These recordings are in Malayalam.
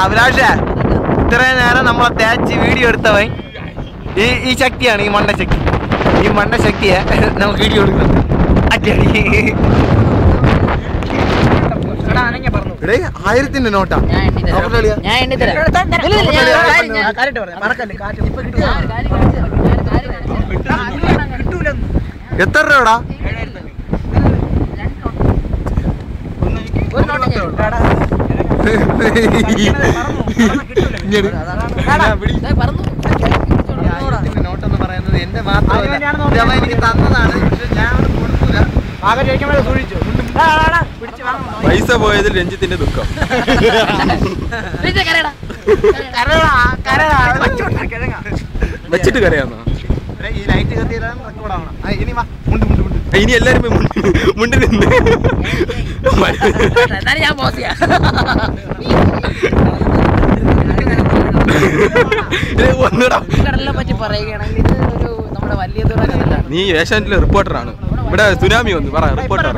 അഭിലാഷേ ഇത്രയും നേരം നമ്മളെ തേച്ച് വീഡിയോ എടുത്തവൻ ഈ ശക്തിയാണ്, ഈ മണ്ട ശക്തി. ഈ മണ്ട ശക്തിയെ നമുക്ക് വീഡിയോ എടുക്കുന്നത്. അറ്റടി 1000ന്റെ നോട്ടാ. എത്ര രൂപടാ? നോട്ടെന്ന് പറയുന്നത് എന്റെ മാത്രമല്ല, എനിക്ക് തന്നതാണ്. പക്ഷെ ഞാൻ കൊടുക്കൂല. പൈസ പോയതിൽ രഞ്ജിത്തിന്റെ ദുഃഖം. വെച്ചിട്ട് കരയാന്നോ? ഇനി എല്ലാരും മുണ്ട് നിന്ന് നീ ഏഷ്യാനെറ്റിലെ റിപ്പോർട്ടറാണ്. ഇവിടെ സുനാമി വന്നു പറ. റിപ്പോർട്ടർ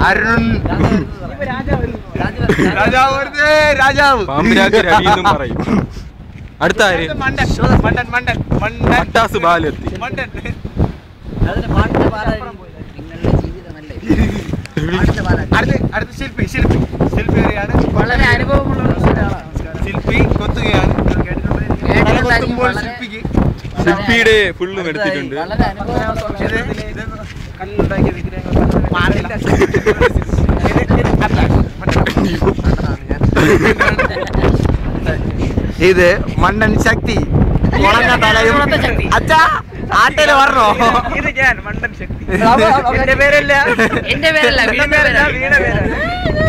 അരുൺ രാജാവ് പാമ്പരാജ് പറയും. അടുത്ത ആര്? മട്ടാസ് ബാലെത്തി. അടുത്ത ശില്പി വളരെ അനുഭവമുള്ള ശില്പി കൊത്തുകയാണ്. ശില്പിയുടെ ഫുള്ളും എടുത്തിട്ടുണ്ട്. ഇത് മണ്ണൻ ശക്തി. അച്ഛാ ആട്ടയില് പറഞ്ഞോ? ഇത് ഞാൻ മണ്ടൻ ശക്തി. എന്റെ പേരല്ല.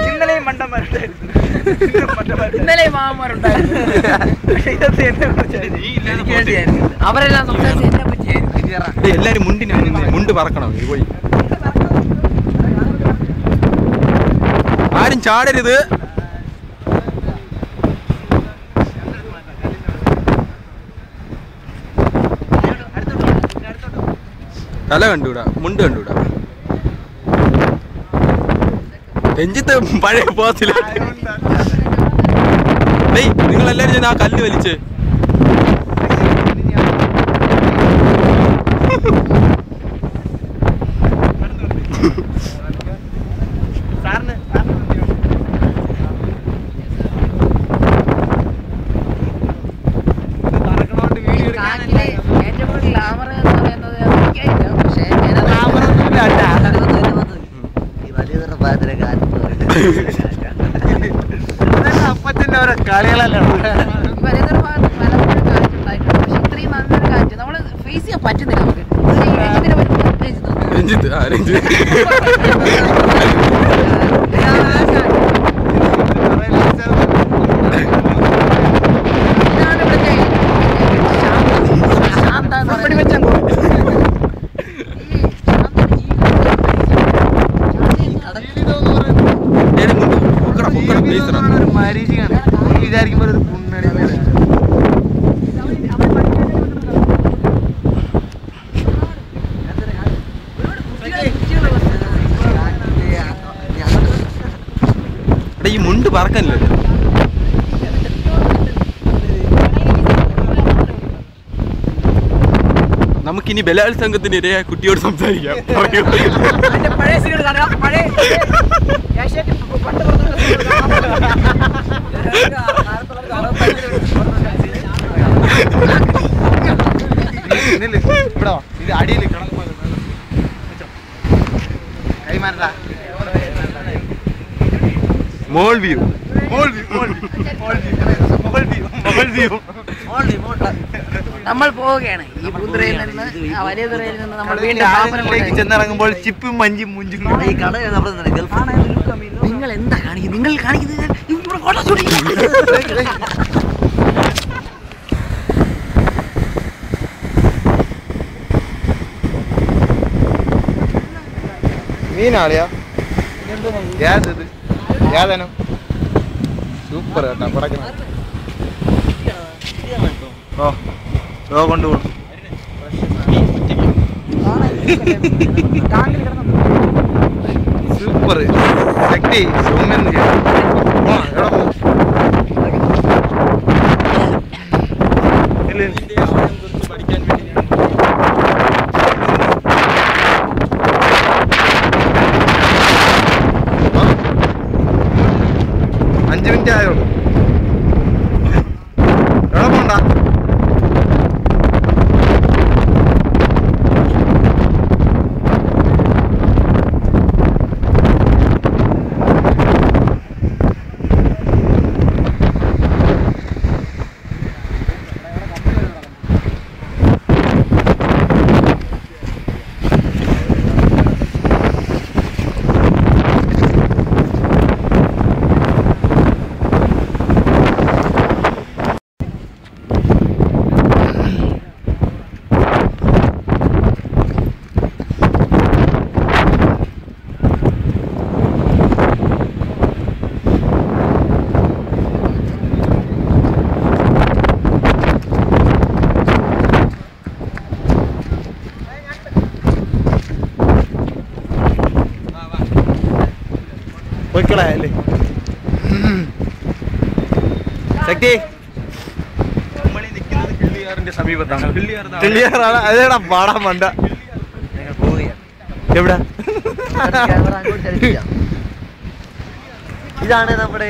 ഇന്നലെയും മണ്ടന്മാരുണ്ടായിരുന്നു. ഇന്നലെയും മാമന്മാരുണ്ടായിരുന്നു. അവരെല്ലാം സംസാരിച്ച് എന്നെ പറ്റിയായിരുന്നു. എല്ലാരും മുണ്ട് പറക്കണം. പോയി ആരും ചാടരുത്. തല കണ്ടുകൂടാ, മുണ്ട് കണ്ടുകൂടാ. രഞ്ജിത്ത് പഴയ പോസില്ല. നിങ്ങൾ എല്ലാരും ചെന്ന് ആ കല്ല് വലിച്ച് അപ്പത്തിന്റെ ഓരോ കളികളല്ല. മരീചിയാണ് വിചാരിക്കുമ്പോൾ ഒരു പുണ്ണടി. ഈ മുണ്ട് പറക്കല്ലേ? നമുക്കിനി ബലാത്സംഗത്തിന് ഇരയായ കുട്ടിയോട് സംസാരിക്കാം. ഇത് അടിയിൽ കൈമാറ മോൾ വ്യൂ. നമ്മൾ പോവുകയാണ് ഈ പൂന്തുറയിൽ നിന്ന് വലിയ തുറയിൽ നിന്ന് നമ്മൾ വീണ്ടും ചെന്നിറങ്ങുമ്പോൾ ചിപ്പും മഞ്ചും മുഞ്ചും. നിങ്ങൾ എന്താ കാണിക്കുന്നത്? നിങ്ങൾ കാണിക്കുന്നത് മീനാളിയാ? ഏതത്? ഏതനം? സൂപ്പർ കേട്ടാ പടക്കണം. ഓ കൊണ്ടുപോകണം. സൂപ്പർ ശക്തി സൂമെന്ന് പഠിക്കാൻ വേണ്ടി 5 മിനിറ്റ് ആയോളൂ. എവിടെ പോണ്ട? പൊയ്ക്കളല്ലേ ശക്തി കിള്ളിയാറിന്റെ സമീപത്താണ്. ക്ലിയറാണ്. അതേടാ പാടാൻ വേണ്ട. എവിടാ? ഇതാണ് നമ്മുടെ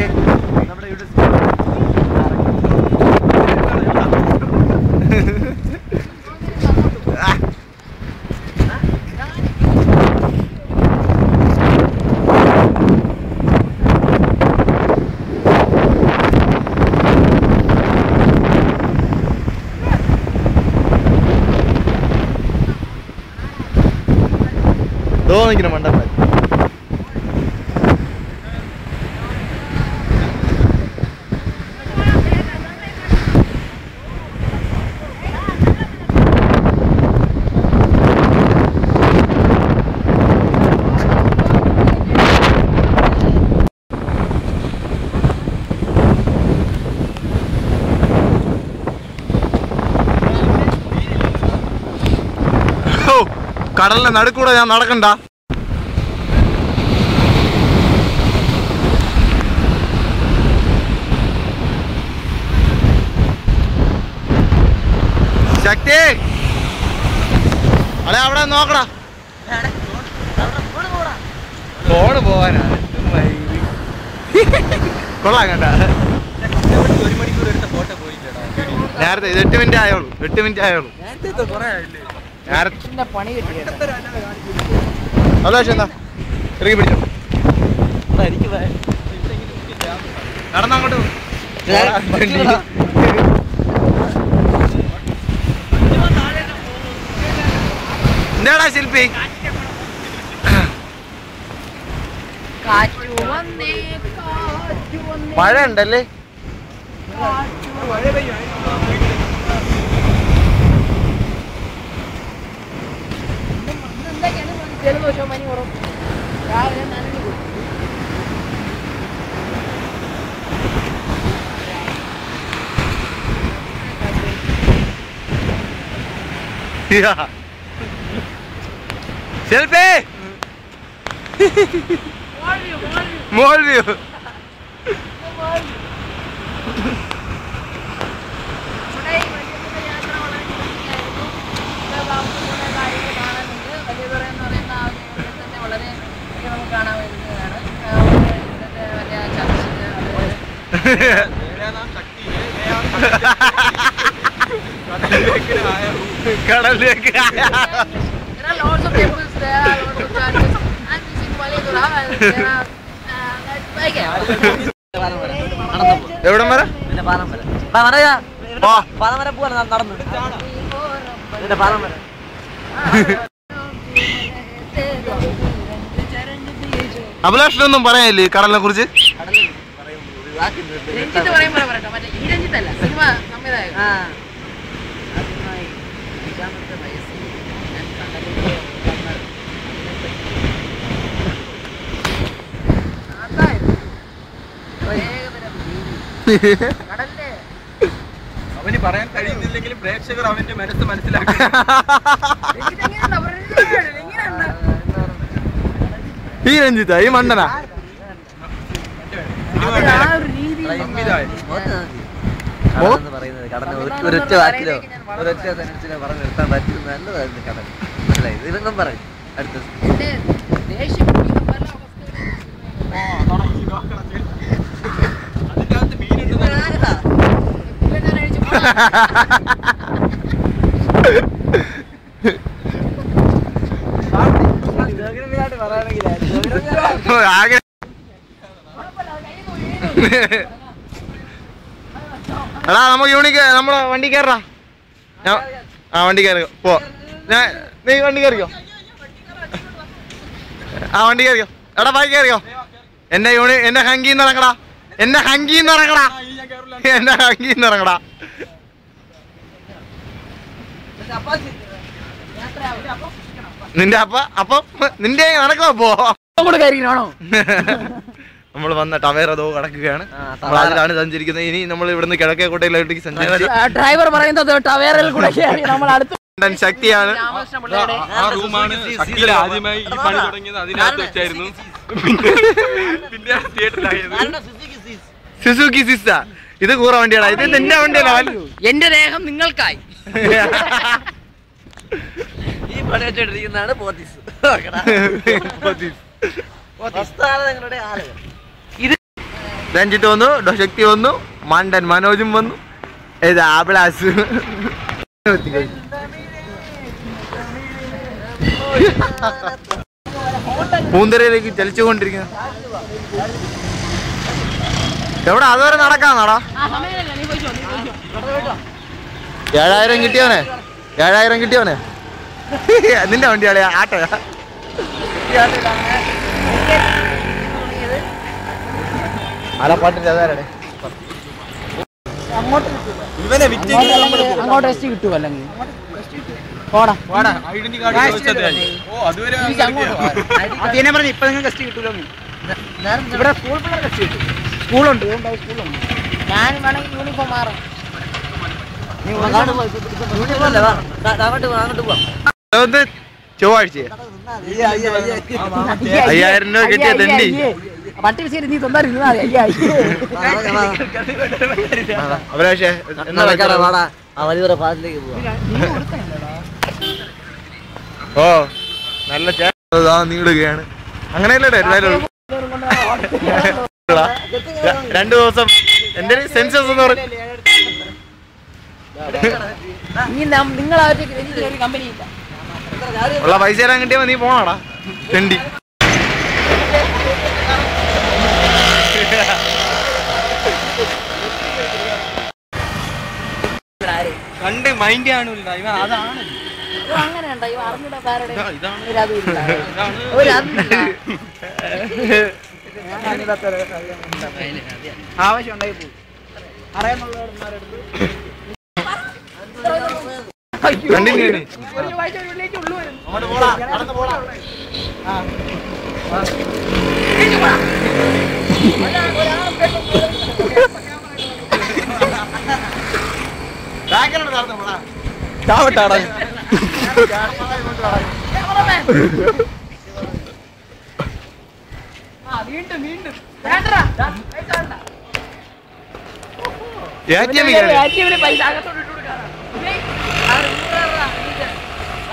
തോന്നിക്കണം മണ്ട. കടലിന്റെ നടുക്കൂടെ ഞാൻ നടക്കണ്ട. ശക്തി അല്ലെ അവിടെ നോക്കടാ. ഫോണ് പോവാനാണ് കൊള്ളാം കണ്ട. 1 മണിക്കൂർ എടുത്ത ഫോട്ടോ പോയില്ലടാ. നേരത്തെ ഇത് 8 മിനിറ്റ് ആയോളൂ. 8 മിനിറ്റ് ആയോളൂ. പണി കിട്ടി അഭിലാഷ് എന്താ ഇറങ്ങി പിടിച്ചോ. നടന്നങ്ങോട്ട് എന്താടാ ശില്പി? മഴ ഉണ്ടല്ലേ? ജലദോഷം പനി കുറവ് രാവിലെ നനഞ്ഞു ശില്പി മോൾ വ്യൂ. കടലിലേക്ക് lots of temples there, lots of churches, and this is Malayadura. There are എവിടം വരെ? അഭിലാഷിനൊന്നും പറയാനില്ലേ കടലിനെ കുറിച്ച്? രഞ്ജിത്ത് പറയുമ്പോൾ പറയട്ടെ, മറ്റേ ഈ രഞ്ജിത്തല്ല, സിനിമ സംവിധായകൻ. കടലിലെ അവന് പറയാൻ കഴിയുന്നില്ലെങ്കിലും പ്രേക്ഷകർ അവന്റെ മനസ്സ് മനസ്സിലാക്കി. ഈ രഞ്ജിത്ത ഈ മണ്ടനാ ഒരൊറ്റ വാക്കിലോ ഒരൊറ്റ സെന്റൻസിലോ പറഞ്ഞു നിർത്താൻ പറ്റും. നല്ലതായിരുന്നു കടൽ. മനസ്സിലായി? ഇതൊന്നും പറയും അടുത്തത്. അതിനകത്ത് മീനുണ്ട്. ആകെ എടാ നമുക്ക് യൂണിക്ക് നമ്മളെ വണ്ടി കയറാ. ആ വണ്ടി കയറിയോ പോ. നീ വണ്ടി കയറിയോ? ആ വണ്ടി കയറിയോ? എടാ ബൈക്ക് കയറിയോ? എന്റെ ഹങ്കിന്ന് ഇറങ്ങടാ. എന്റെ ഹങ്കിന്ന് ഇറങ്ങടാ. എന്റെ ഹങ്കിന്ന് ഇറങ്ങടാ. നിന്റെ അപ്പം നിന്റെ നടക്കോ പോ. നമ്മൾ വന്ന ടവേറ അതോ കടക്കുകയാണ്. നമ്മൾ അതിലാണ് സഞ്ചരിക്കുന്നത്. ഇനി നമ്മൾ ഇവിടുന്ന് കിഴക്കേക്കോട്ടയിലേക്ക് സഞ്ചരിച്ചു. ഡ്രൈവർ പറയുന്നത് ടവേറിൽ കൂടെ നമ്മൾ അടുത്ത് ശക്തിയാണ്. ആ റൂമാണ് ശക്തിയിൽ ആദ്യമായി ഈ പണി തുടങ്ങിയത്. അതിനകത്ത് വെച്ചായിരുന്നു. പിന്നെ തിയേറ്ററിലായത് സുസുക്കി സിസ. ഇത് കൂറ വണ്ടിയാണ്. ഇത് നിന്റെ വണ്ടിയല്ല. എന്റെ ദേഹം നിങ്ങൾക്കായി. ഈ പണി വെച്ചോണ്ടിരിക്കുന്നതാണ് പോത്തീസ്. നിങ്ങളുടെ ആളുകൾ. രഞ്ജിത്ത് വന്നു, ശക്തി വന്നു, മണ്ടൻ മനോജും വന്നു. ഇത് അഭിലാസ്. പൂന്തരയിലേക്ക് ചലിച്ചുകൊണ്ടിരിക്കുന്നു. എവിടെ അതുവരെ നടക്കാന്നാടാ? 7000 കിട്ടിയോനെ. 7000 കിട്ടിയോനെ. നിന്റെ വണ്ടിയാളെ ആട്ടോയാ. ആലപ്പാട്ടിന്റെ അതാരടെ അങ്ങോട്ട് ടെസ്റ്റ് കിട്ടുമോ? അല്ലെങ്കിൽ ഐഡന്റി കാർഡ്. ഓ അതുവരെ അതിനെ പറഞ്ഞു ഇപ്പൊ നിങ്ങൾ ടെസ്റ്റ് കിട്ടൂലോ. ഇവിടെ സ്കൂൾ പിള്ളേർ ടെസ്റ്റ് കിട്ടും. സ്കൂളുണ്ട്. ഞാൻ വേണമെങ്കിൽ യൂണിഫോം മാറും. ചൊവ്വാഴ്ച 5000 രൂപ കിട്ടിയ തെണ്ടി. പട്ടി ശരി നീ തൊന്നാ അഭിലാഷേ വലിയ പാതിലേക്ക് പോവാ. ഓ നല്ല ചേട്ടാ നീടുകയാണ്. അങ്ങനെയല്ലേ എല്ലാവരും 2 ദിവസം എന്റെ സെൻസസ് എന്ന് പറഞ്ഞു. നിങ്ങളായിട്ട് കമ്പനി ഇല്ല. ഉള്ള പൈസ തരാൻ കിട്ടിയപ്പോ നീ പോണാടാ തെണ്ടി. കണ്ട് മൈൻഡ് കാണൂല. അതാണ് അങ്ങനെയുണ്ടോ? ഇവ അറിഞ്ഞൂടാ പേരുടെ ആവശ്യം ഉണ്ടായി പോകും. അറിയാന്നുള്ളവരെടുത്ത് ചാവട്ടാടാ.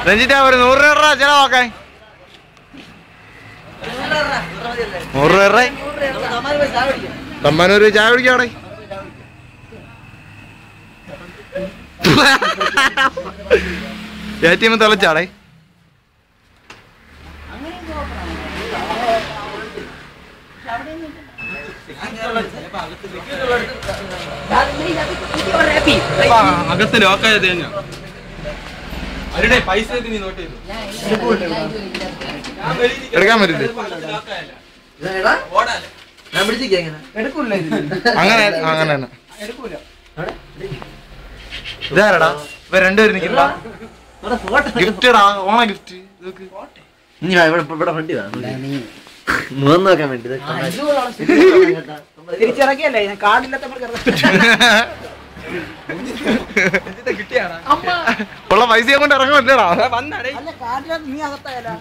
രഞ്ജിത്ത ഒരു 100 രൂപ ചെലവാക്കാൻ. 100 രൂപ തമ്മാനൂര് ചായ കുടിക്കാടെ. ATM തിളച്ചാടേ. അകത്ത് ലോക്കായത് തേഞ്ഞ അവരുടെ പൈസ നീ നോട്ട് ചെയ്തു എടുക്കാൻ പറ്റില്ലേ? അങ്ങനെ അങ്ങനെ തന്നെ. ഇതാരടാ ഇവ രണ്ടുപേരും നിൽക്കില്ല. ഗിഫ്റ്റടാ, ഓണ ഗിഫ്റ്റ്. ഇവിടെ വണ്ടി മുഖം നോക്കാൻ വേണ്ടി തിരിച്ചിറക്കിയല്ലേ കാർഡില്ലാത്ത കിട്ടിയാടാ ഉള്ള പൈസ കൊണ്ട് ഇറങ്ങുമല്ലേടാ വന്നാടേ അല്ല കാട്ടിനകത്ത് നീ അകത്തായാലോ